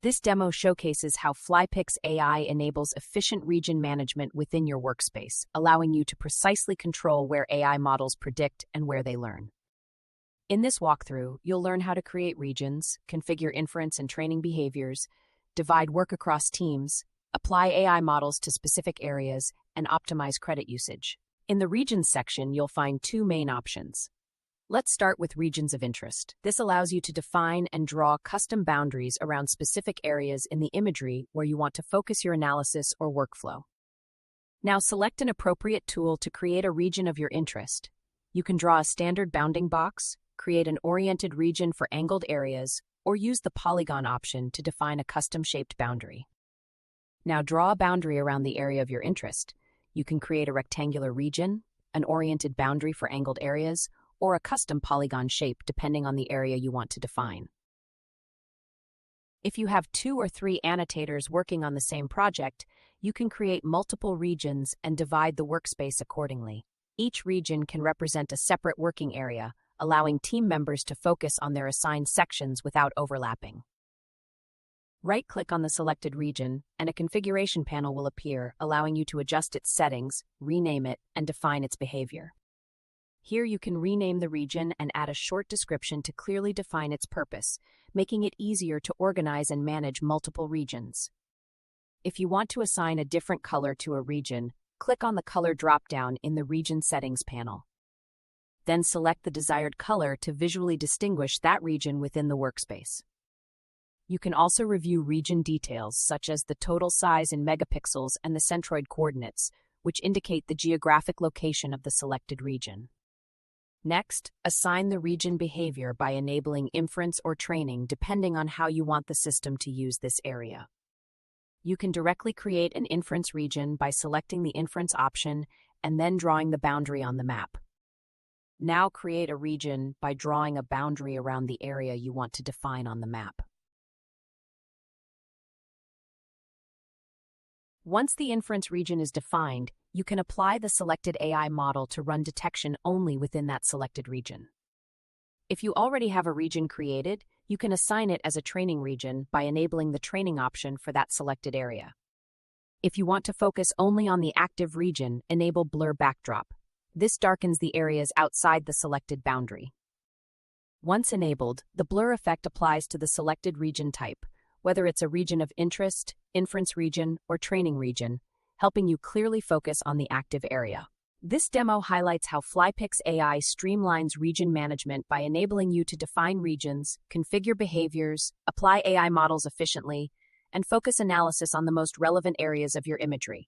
This demo showcases how FlyPix AI enables efficient region management within your workspace, allowing you to precisely control where AI models predict and where they learn. In this walkthrough, you'll learn how to create regions, configure inference and training behaviors, divide work across teams, apply AI models to specific areas, and optimize credit usage. In the Regions section, you'll find two main options. Let's start with regions of interest. This allows you to define and draw custom boundaries around specific areas in the imagery where you want to focus your analysis or workflow. Now select an appropriate tool to create a region of your interest. You can draw a standard bounding box, create an oriented region for angled areas, or use the polygon option to define a custom-shaped boundary. Now draw a boundary around the area of your interest. You can create a rectangular region, an oriented boundary for angled areas, or a custom polygon shape depending on the area you want to define. If you have 2 or 3 annotators working on the same project, you can create multiple regions and divide the workspace accordingly. Each region can represent a separate working area, allowing team members to focus on their assigned sections without overlapping. Right-click on the selected region, and a configuration panel will appear, allowing you to adjust its settings, rename it, and define its behavior. Here you can rename the region and add a short description to clearly define its purpose, making it easier to organize and manage multiple regions. If you want to assign a different color to a region, click on the color drop-down in the Region Settings panel. Then select the desired color to visually distinguish that region within the workspace. You can also review region details such as the total size in megapixels and the centroid coordinates, which indicate the geographic location of the selected region. Next, assign the region behavior by enabling inference or training depending on how you want the system to use this area. You can directly create an inference region by selecting the inference option and then drawing the boundary on the map. Now create a region by drawing a boundary around the area you want to define on the map. Once the inference region is defined, you can apply the selected AI model to run detection only within that selected region. If you already have a region created, you can assign it as a training region by enabling the training option for that selected area. If you want to focus only on the active region, enable Blur Backdrop. This darkens the areas outside the selected boundary. Once enabled, the blur effect applies to the selected region type, whether it's a region of interest, inference region, or training region, helping you clearly focus on the active area. This demo highlights how FlyPix AI streamlines region management by enabling you to define regions, configure behaviors, apply AI models efficiently, and focus analysis on the most relevant areas of your imagery.